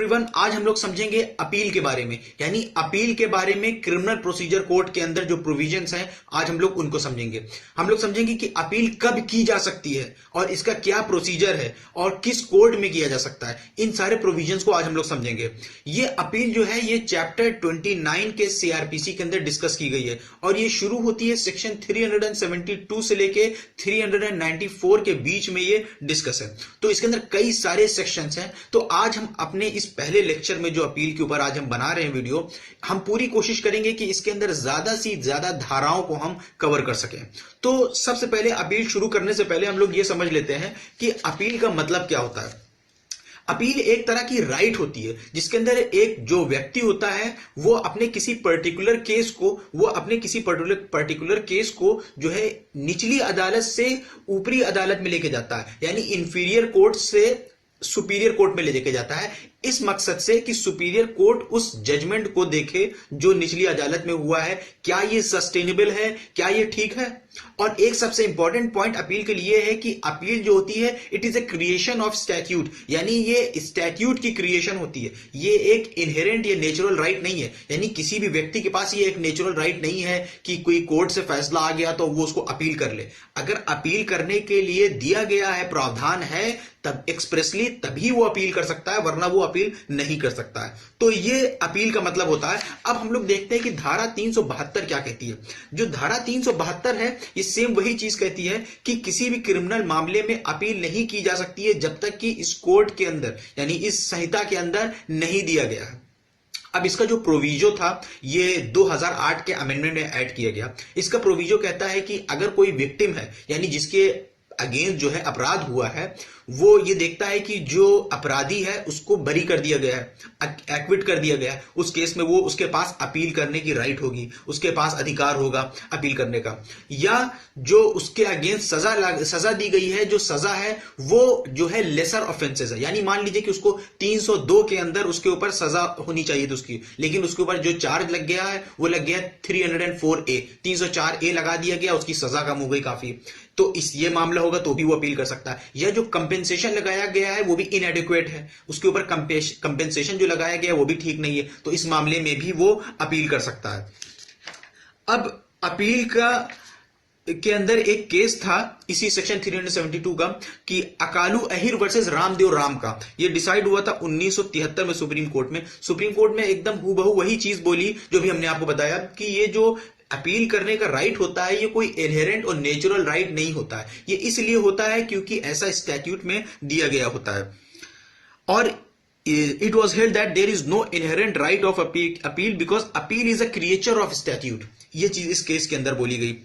Everyone, आज हम लोग समझेंगे अपील के बारे में, यानी अपील के बारे में क्रिमिनल प्रोसीजर कोड के अंदर जो प्रोविजंस हैं आज हम लोग उनको समझेंगे। हम लोग समझेंगे कि अपील कब की जा सकती है और इसका क्या प्रोसीजर है और किस कोर्ट में किया जा सकता है। इन सारे प्रोविजंस को आज हम लोग समझेंगे। ये अपील जो है ये चैप्टर 29 के सीआरपीसी के अंदर डिस्कस की गई है और ये शुरू होती है सेक्शन 372 से लेके 394 के बीच में ये डिस्कस है। तो इसके अंदर कई सारे सेक्शंस हैं। तो आज हम अपने इस पहले लेक्चर में जो अपील के ऊपर आज हम बना रहे हैं वीडियो, हम पूरी कोशिश करेंगे कि इसके अंदर ज्यादा से ज्यादा धाराओं को हम कवर कर सकें। तो सबसे पहले अपील शुरू करने से पहले हम लोग ये समझ लेते हैं कि अपील का मतलब क्या होता है। अपील एक तरह की राइट होती है जिसके अंदर एक जो व्यक्ति होता है वो अपने किसी पर्टिकुलर केस को जो है निचली अदालत से ऊपरी अदालत में लेके जाता है, यानी इंफीरियर कोर्ट से सुपीरियर कोर्ट में ले जाके जाता है, इस मकसद से कि सुपीरियर कोर्ट उस जजमेंट को देखे जो निचली अदालत में हुआ है, क्या ये सस्टेनेबल है, क्या ये ठीक है। और एक सबसे इंपॉर्टेंट पॉइंट अपील के लिए है कि अपील जो होती है it is a creation of statute, यानी ये स्टैट्यूट की क्रिएशन होती है। ये एक इनहेरेंट या नेचुरल राइट नहीं है, यानी किसी भी व्यक्ति के पास ये एक नेचुरल राइट नहीं है कि कोई कोर्ट से फैसला आ गया तो वो उसको अपील कर ले। अगर अपील करने के लिए दिया गया है, प्रावधान है, तब एक्सप्रेसली तभी वो अपील कर सकता है, वरना वो अपील नहीं कर सकता है। तो ये अपील का मतलब होता है। अब हम लोग देखते हैं कि धारा 372 क्या कहती है। जो धारा 372 है ये सेम वही चीज कहती है कि किसी भी क्रिमिनल मामले में अपील नहीं की जा सकती है जब तक कि इस कोर्ट के अंदर यानी इस संहिता के अंदर नहीं दिया गया है। अब इसका जो प्रोविजो था ये 2008 के अमेंडमेंट में ऐड किया गया। इसका प्रोविजो कहता है कि अगर कोई विक्टिम है, यानी जिसके अगेंस्ट जो है अपराध हुआ है, वो ये देखता है कि जो अपराधी है उसको बरी कर दिया गया है, एक्विट कर दिया गया है, उस केस में वो उसके पास अपील करने की राइट होगी, उसके पास अधिकार होगा अपील करने का। या जो उसके अगेंस्ट सजा दी गई है, जो सजा है वो जो है लेसर ऑफेंसेस है, यानी मान लीजिए कि उसको 302 के अंदर उसके ऊपर सजा होनी चाहिए थी उसकी, लेकिन उसके ऊपर जो चार्ज लग गया है वो लग गया 304A, 304A लगा दिया गया, उसकी सजा कम हो गई काफी। तो इस ये मामला होगा तो भी वो अपील कर सकता है। या जो कंपेंसेशन लगाया गया है वो भी इनएडिक्वेट है, उसके ऊपर कंपेंसेशन जो लगाया गया है वो भी ठीक नहीं है, तो इस मामले में भी वो अपील कर सकता है। अब अपील के अंदर एक केस था इसी सेक्शन 372 का कि अकालू अहिर वर्सेस रामदेव राम का, ये डिसाइड हुआ था 1973 में सुप्रीम कोर्ट में। सुप्रीम कोर्ट में एकदम हूबहू वही चीज बोली जो भी हमने आपको बताया कि ये जो अपील करने का राइट होता है ये कोई इनहेरेंट और नेचुरल राइट नहीं होता है, ये इसलिए होता है क्योंकि ऐसा स्टैट्यूट में दिया गया होता है। और it was held that there is no inherent right of appeal because appeal is a creature of statute, ये चीज इस केस के अंदर बोली गई।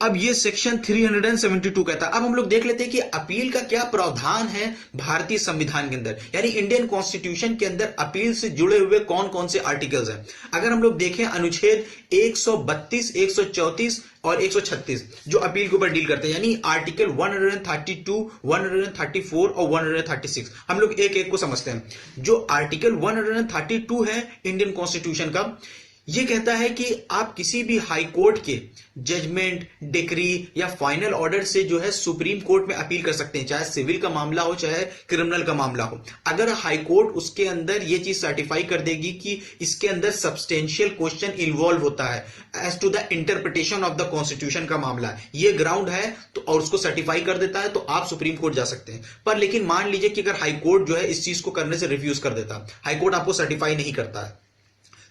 अब ये सेक्शन 372 कहता है। अब हम लोग देख लेते हैं कि अपील का क्या प्रावधान है भारतीय संविधान के अंदर, यानी इंडियन कॉन्स्टिट्यूशन के अंदर अपील से जुड़े हुए कौन कौन से आर्टिकल्स हैं। अगर हम लोग देखें अनुच्छेद 132, 134 और 136 जो अपील के ऊपर डील करते हैं, यानी आर्टिकल 132, 134 और 136, हम लोग एक एक को समझते हैं। जो आर्टिकल 132 है इंडियन कॉन्स्टिट्यूशन का, ये कहता है कि आप किसी भी हाई कोर्ट के जजमेंट, डिक्री या फाइनल ऑर्डर से जो है सुप्रीम कोर्ट में अपील कर सकते हैं, चाहे सिविल का मामला हो चाहे क्रिमिनल का मामला हो। अगर हाई कोर्ट उसके अंदर ये चीज सर्टिफाई कर देगी कि इसके अंदर सब्सटेंशियल क्वेश्चन इन्वॉल्व होता है as to the interpretation of the constitution का मामला, ये ग्राउंड है तो और उसको सर्टिफाई कर देता है तो आप सुप्रीम कोर्ट जा सकते हैं। पर लेकिन मान लीजिए कि अगर हाई कोर्ट जो है इस चीज को करने से रिफ्यूज कर देता, हाई कोर्ट आपको सर्टिफाई नहीं करता है,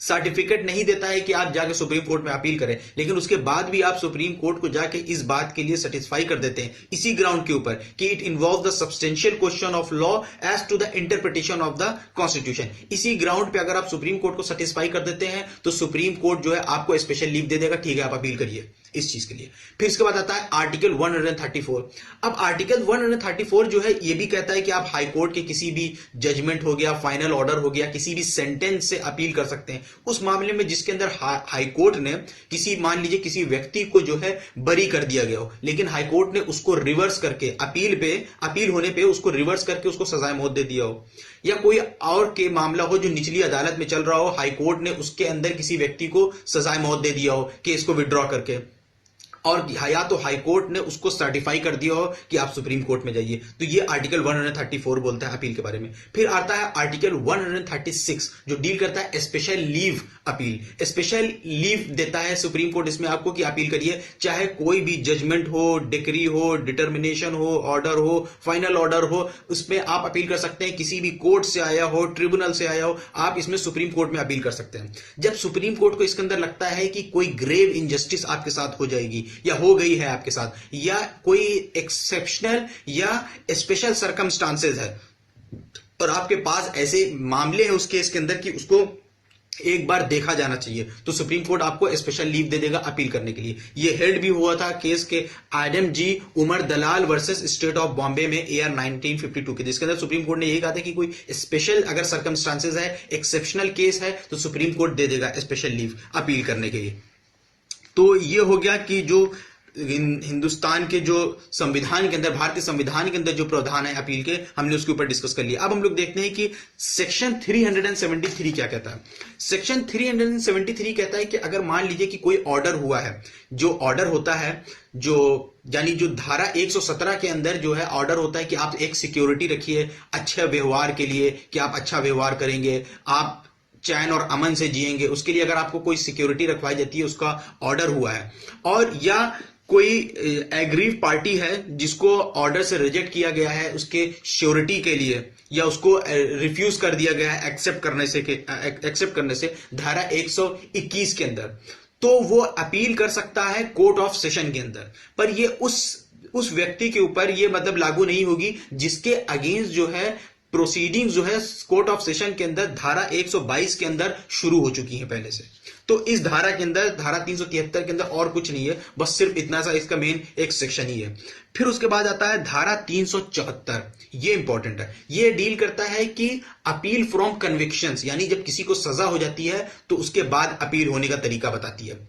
सर्टिफिकेट नहीं देता है कि आप जाके सुप्रीम कोर्ट में अपील करें, लेकिन उसके बाद भी आप सुप्रीम कोर्ट को जाके इस बात के लिए सेटिस्फाई कर देते हैं इसी ग्राउंड के ऊपर कि it involve the substantial question of law as to the interpretation of the constitution, इसी ग्राउंड पे अगर आप सुप्रीम कोर्ट को सेटिस्फाई कर देते हैं तो सुप्रीम कोर्ट जो है आपको स्पेशल लीव दे देगा, ठीक है आप अपील करिए इस चीज के लिए। फिर इसके बाद आता है आर्टिकल 134। अब आर्टिकल 134 जो है ये भी कहता है कि आप हाई कोर्ट के किसी भी जजमेंट हो गया, फाइनल ऑर्डर हो गया, किसी भी सेंटेंस से अपील कर सकते हैं उस मामले में जिसके अंदर हाई कोर्ट ने किसी, मान लीजिए किसी व्यक्ति को जो है बरी कर दिया गया हो, लेकिन हाई कोर्ट ने उसको रिवर्स करके अपील होने पे उसको रिवर्स करके उसको सजाए मौत दे दिया हो, या कोई और के मामला हो जो निचली अदालत में चल रहा हो, हाई कोर्ट ने उसके अंदर किसी व्यक्ति को सजाए मौत दे दिया हो केस को विड्रॉ करके, और या तो हाई कोर्ट ने उसको सर्टिफाई कर दिया हो कि आप सुप्रीम कोर्ट में जाइए, तो ये आर्टिकल 134 बोलता है अपील के बारे में। फिर आता है आर्टिकल 136 जो डील करता है special leave appeal. Special leave देता है सुप्रीम कोर्ट इसमें आपको कि अपील करिए, चाहे कोई भी जजमेंट हो, डिक्री हो, डिटर्मिनेशन हो, ऑर्डर हो, फाइनल ऑर्डर हो, उसमें आप अपील कर सकते हैं। किसी भी कोर्ट से आया हो, ट्रिब्यूनल से आया हो, आप इसमें सुप्रीम कोर्ट में अपील कर सकते हैं। जब सुप्रीम कोर्ट को इसके अंदर लगता है कि कोई ग्रेव इनजस्टिस आपके साथ हो जाएगी या हो गई है आपके साथ, या कोई एक्सेप्शनल या स्पेशल सर्कमस्टांसेस है और आपके पास ऐसे मामले हैं उस केस के अंदर कि उसको एक बार देखा जाना चाहिए, तो सुप्रीम कोर्ट आपको स्पेशल लीव दे देगा अपील करने के लिए। ये हेल्ड भी हुआ था केस के Adam ji Umar Dalal versus state of Bombay में AR 1952 के, जिसके अंदर सुप्रीम कोर्ट ने यही कहा था कि कोई स्पेशल अगर सर्कमस्टांसेस है, एक्सेप्शनल केस है, तो सुप्रीम कोर्ट दे देगा स्पेशल लीव अपील करने के लिए। तो ये हो गया कि जो हिंदुस्तान के जो संविधान के अंदर, भारतीय संविधान के अंदर जो प्रावधान है अपील के, हमने उसके ऊपर डिस्कस कर लिया। अब हम लोग देखते हैं कि सेक्शन 373 क्या कहता है। सेक्शन 373 कहता है कि अगर मान लीजिए कि कोई ऑर्डर हुआ है, जो ऑर्डर होता है, जो यानी जो धारा 117 के अंदर जो है ऑर्डर होता है कि आप एक सिक्योरिटी रखिए अच्छे व्यवहार के लिए, कि आप अच्छा व्यवहार करेंगे, आप चैन और अमन से जिएंगे, उसके लिए अगर आपको कोई सिक्योरिटी रखवाई जाती है, उसका ऑर्डर हुआ है। और या कोई एग्रीव पार्टी है जिसको ऑर्डर से रिजेक्ट किया गया है उसके श्योरिटी के लिए, या उसको रिफ्यूज कर दिया गया है एक्सेप्ट करने से धारा 121 के अंदर, तो वो अपील कर सकता है कोर्ट ऑफ सेशन के अंदर। पर ये उस व्यक्ति के ऊपर ये मतलब लागू नहीं होगी जिसके अगेंस्ट जो है प्रोसीडिंग जो है कोर्ट ऑफ सेशन के अंदर धारा 122 के अंदर शुरू हो चुकी है पहले से। तो इस धारा के अंदर, धारा 373 के अंदर और कुछ नहीं है, बस सिर्फ इतना सा इसका मेन एक सेक्शन ही है। फिर उसके बाद आता है धारा 374, ये इंपॉर्टेंट है। ये डील करता है कि अपील फ्रॉम कन्विक्शंस, यानी जब किसी को सजा हो जाती है तो उसके बाद अपील होने का तरीका बताती है।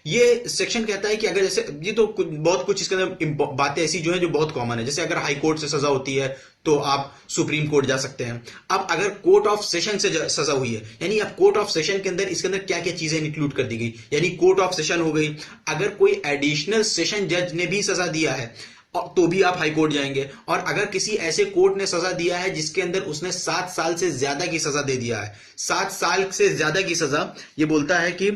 ये सेक्शन कहता है कि अगर जैसे ये तो बहुत कुछ इसके अंदर बातें ऐसी जो है जो बहुत कॉमन है, जैसे अगर हाई कोर्ट से सजा होती है तो आप सुप्रीम कोर्ट जा सकते हैं। अब अगर कोर्ट ऑफ सेशन से सजा हुई है, यानी अब कोर्ट ऑफ सेशन के अंदर इसके अंदर क्या क्या चीजें इंक्लूड कर दी गई, यानी कोर्ट ऑफ सेशन हो गई, अगर कोई एडिशनल सेशन जज ने भी सजा दिया है तो भी आप हाई कोर्ट जाएंगे। और अगर किसी ऐसे कोर्ट ने सजा दिया है जिसके अंदर उसने 7 साल से ज्यादा की सजा दे दिया है, 7 साल से ज्यादा की सजा, ये बोलता है कि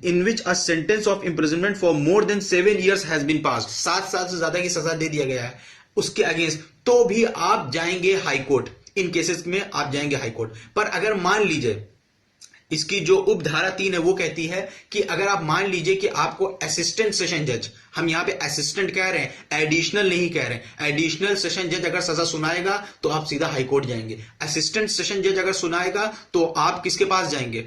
in which a sentence of imprisonment for more than 7 years has been passed, 7 साल से ज्यादा की सजा दे दिया गया है उसके अगेंस्ट, तो भी आप जाएंगे हाई कोर्ट। इन केसेस में आप जाएंगे हाई कोर्ट। पर अगर मान लीजिए इसकी जो उपधारा 3 है वो कहती है कि अगर आप मान लीजिए कि आपको असिस्टेंट सेशन जज, हम यहां पे असिस्टेंट कह रहे हैं, एडिशनल नहीं कह रहे हैं, एडिशनल सेशन जज अगर सजा सुनाएगा तो आप सीधा हाई कोर्ट जाएंगे। असिस्टेंट सेशन जज अगर सुनाएगा तो आप किसके पास जाएंगे,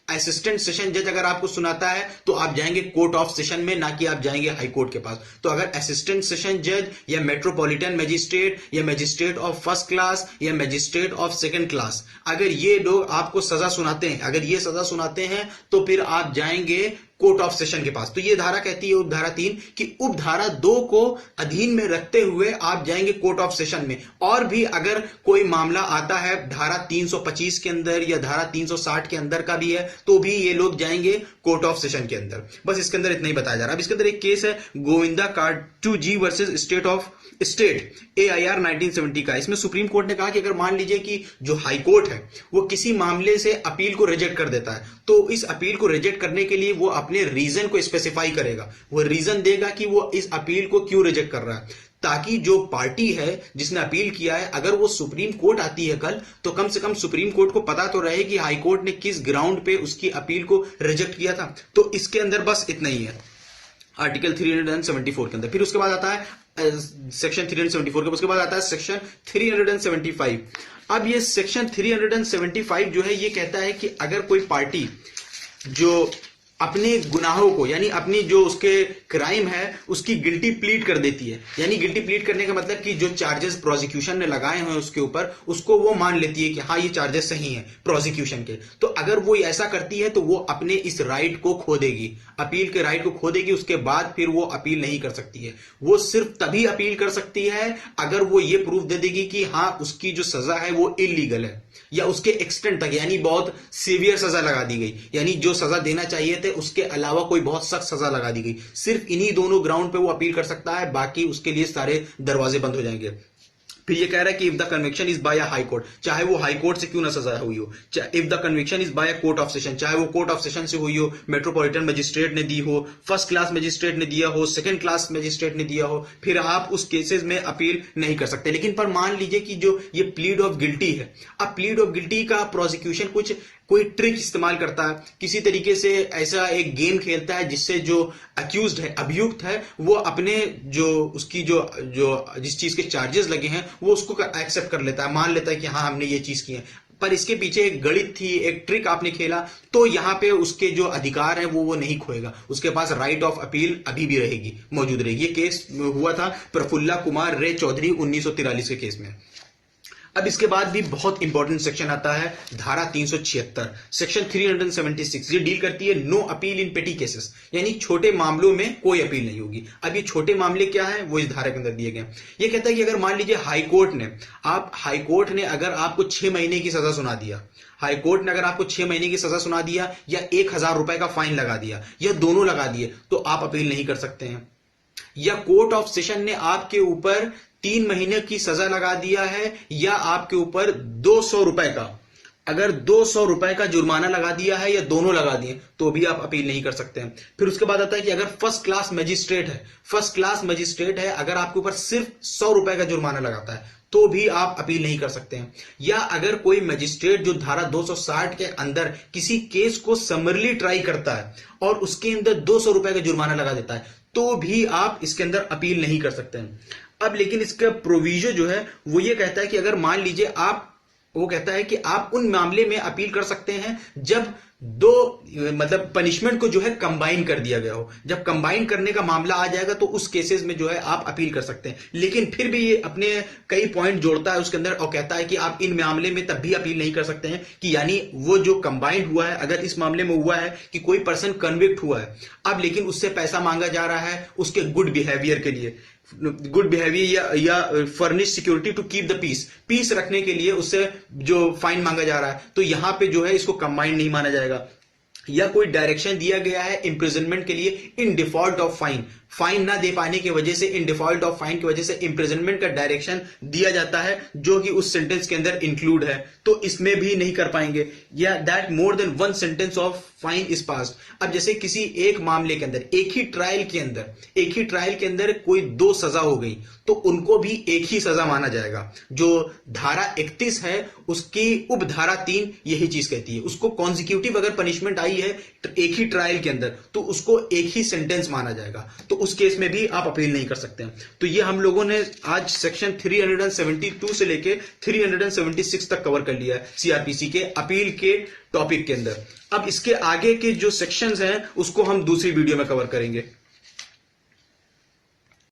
असिस्टेंट सेशन जज अगर आपको सुनाता है तो आप जाएंगे कोर्ट ऑफ सेशन में, ना कि आप जाएंगे हाई कोर्ट के पास। तो अगर असिस्टेंट सेशन जज या मेट्रोपॉलिटन मजिस्ट्रेट या मजिस्ट्रेट ऑफ फर्स्ट क्लास या मजिस्ट्रेट ऑफ सेकंड क्लास, अगर ये लोग आपको सजा सुनाते हैं, अगर ये सजा सुनाते हैं तो फिर आप जाएंगे कोर्ट ऑफ सेशन के पास। तो ये धारा कहती है उपधारा 3 कि उपधारा 2 को अधीन में रखते हुए आप जाएंगे कोर्ट ऑफ सेशन में। और भी अगर कोई मामला आता है धारा 325 के अंदर या धारा 360 के अंदर का भी है तो भी ये लोग जाएंगे कोर्ट ऑफ सेशन के अंदर। बस इसके अंदर इतना ही बताया जा रहा है। अब इसके अंदर एक केस है गोविंदा कार्टू जी वर्सेस स्टेट AIR 1970 का। इसमें सुप्रीम कोर्ट ने कहा कि अगर मान लीजिए कि जो हाई कोर्ट है वो किसी मामले से अपील को रिजेक्ट कर देता है, तो इस अपील को रिजेक्ट करने के लिए वो अपने रीजन को स्पेसिफाई करेगा, वो रीजन देगा कि वो इस अपील को क्यों रिजेक्ट कर रहा है, ताकि जो पार्टी है जिसने अपील किया है अगर वो सुप्रीम कोर्ट आती है कल, तो कम से कम सुप्रीम कोर्ट को पता तो रहे कि हाई कोर्ट ने किस ग्राउंड पे उसकी अपील को रिजेक्ट किया था। तो इसके अंदर बस इतना ही है आर्टिकल 374 के अंदर। फिर उसके बाद आता है सेक्शन 374 के, उसके बाद आता है सेक्शन 375। अब ये सेक्शन 375 जो है ये कहता है कि अगर कोई पार्टी जो अपने गुनाहों को, यानी अपनी जो उसके क्राइम है उसकी गिल्टी प्लीड कर देती है, यानी गिल्टी प्लीड करने का मतलब कि जो चार्जेस प्रोसिक्यूशन ने लगाए हैं उसके ऊपर उसको वो मान लेती है कि हाँ ये चार्जेस सही हैं प्रोसिक्यूशन के, तो अगर वो ऐसा करती है तो वो अपने इस राइट को खो देगी, अपील के राइट को खो देगी। उसके बाद फिर वो अपील नहीं कर सकती है। वो सिर्फ तभी अपील कर सकती है अगर वो ये प्रूफ दे देगी कि हाँ उसकी जो सजा है वो इलीगल है। या उसके एक्सटेंट तक, यानी बहुत सीवियर सजा लगा दी गई, यानी जो सजा देना चाहिए थे उसके अलावा कोई बहुत सख्त सजा लगा दी गई, सिर्फ इन्हीं दोनों ग्राउंड पे वो अपील कर सकता है, बाकी उसके लिए सारे दरवाजे बंद हो जाएंगे। फिर ये कह रहा है कि if the conviction is by a high court, चाहे वो हाई कोर्ट से क्यों ना सजा हुई हो, if the conviction is by a court of session, चाहे वो कोर्ट ऑफ सेशन से हुई हो, मेट्रोपॉलिटन मजिस्ट्रेट ने दी हो, फर्स्ट क्लास मजिस्ट्रेट ने दिया हो, सेकंड क्लास मजिस्ट्रेट ने दिया हो, फिर आप उस केसेस में अपील नहीं कर सकते। लेकिन पर मान लीजिए कि जो ये प्लीड ऑफ गिल्टी है, अब प्लीड ऑफ गिल्टी का प्रोसिक्यूशन कोई ट्रिक इस्तेमाल करता है, किसी तरीके से ऐसा एक गेम खेलता है जिससे जो अक्यूज्ड है, अभियुक्त है, वो अपने जो उसकी जो जो जिस चीज के चार्जेस लगे हैं वो उसको एक्सेप्ट कर लेता है, मान लेता है कि हाँ हमने ये चीज की है, पर इसके पीछे एक गणित थी, एक ट्रिक आपने खेला, तो यहां पे उसके जो अधिकार है वो नहीं खोएगा, उसके पास राइट ऑफ अपील अभी भी रहेगी, मौजूद रहेगी। ये केस हुआ था प्रफुल्ला कुमार रे चौधरी 1943 के केस में। अब इसके बाद भी बहुत इंपॉर्टेंट सेक्शन आता है धारा 376, सेक्शन 376, ये डील करती है नो अपील इन पेटी केसेस, यानी छोटे मामलों में कोई अपील नहीं होगी। अब ये छोटे मामले क्या है वो इस धारा के अंदर दिए गए। ये कहता है कि अगर मान लीजिए हाई कोर्ट ने अगर आपको 6 महीने की सजा सुना दिया, हाई कोर्ट ने अगर आपको 6 महीने की सजा सुना दिया या 1000 रुपए का फाइन लगा दिया या दोनों लगा दिए, तो आप अपील नहीं कर सकते हैं। या कोर्ट ऑफ सेशन ने आपके ऊपर 3 महीने की सजा लगा दिया है या आपके ऊपर 200 रुपए का, अगर 200 रुपए का जुर्माना लगा दिया है या दोनों लगा दिए, तो भी आप अपील नहीं कर सकते हैं। फिर उसके बाद आता है कि अगर फर्स्ट क्लास मजिस्ट्रेट है, अगर आपके ऊपर सिर्फ 100 रुपए का जुर्माना लगाता है तो भी आप अपील नहीं कर सकते हैं। या अगर कोई मजिस्ट्रेट जो धारा 260 के अंदर किसी केस को समरली ट्राई करता है और उसके अंदर 200 रुपए का जुर्माना लगा देता है, तो भी आप इसके अंदर अपील नहीं कर सकते हैं। अब लेकिन इसका प्रोविजो जो है वो ये कहता है कि अगर मान लीजिए वो कहता है कि आप उन मामले में अपील कर सकते हैं जब मतलब पनिशमेंट को जो है कंबाइन कर दिया गया हो, जब कंबाइन करने का मामला आ जाएगा तो उस केसेस में जो है आप अपील कर सकते हैं। लेकिन फिर भी ये अपने कई पॉइंट जोड़ता है उसके अंदर और कहता है कि आप इन मामले में तब भी अपील नहीं कर सकते हैं कि यानी वो जो कंबाइंड हुआ है, अगर इस मामले में हुआ है कि कोई पर्सन कन्विक्ट हुआ है, अब लेकिन उससे पैसा मांगा जा रहा है उसके गुड बिहेवियर के लिए, गुड बिहेवियर या furnish security to keep the peace रखने के लिए उससे जो फाइन मांगा जा रहा है, तो यहां पे जो है इसको कंबाइंड नहीं माना जाएगा। या कोई डायरेक्शन दिया गया है इम्प्रिजनमेंट के लिए इन डिफॉल्ट ऑफ फाइन ना दे पाने की वजह से, इन डिफॉल्ट ऑफ फाइन की वजह से इम्प्रिजनमेंट का डायरेक्शन दिया जाता है जो कि उस सेंटेंस के अंदर इंक्लूड है, तो इसमें भी नहीं कर पाएंगे। या that more than 1 sentence of fine is passed. अब जैसे किसी एक मामले के अंदर एक ही ट्रायल के अंदर कोई 2 सजा हो गई, तो उनको भी एक ही सजा माना जाएगा। जो धारा 31 है उसकी उपधारा 3 यही चीज कहती है, उसको कॉन्जिक्यूटिव अगर पनिशमेंट आई है एक ही ट्रायल के अंदर तो उसको एक ही सेंटेंस माना जाएगा, तो उस केस में भी आप अपील नहीं कर सकते हैं। तो ये हम लोगों ने आज सेक्शन 372 से लेके 376 तक कवर कर लिया है सीआरपीसी के अपील के टॉपिक के अंदर। अब इसके आगे के जो सेक्शंस हैं उसको हम दूसरी वीडियो में कवर करेंगे।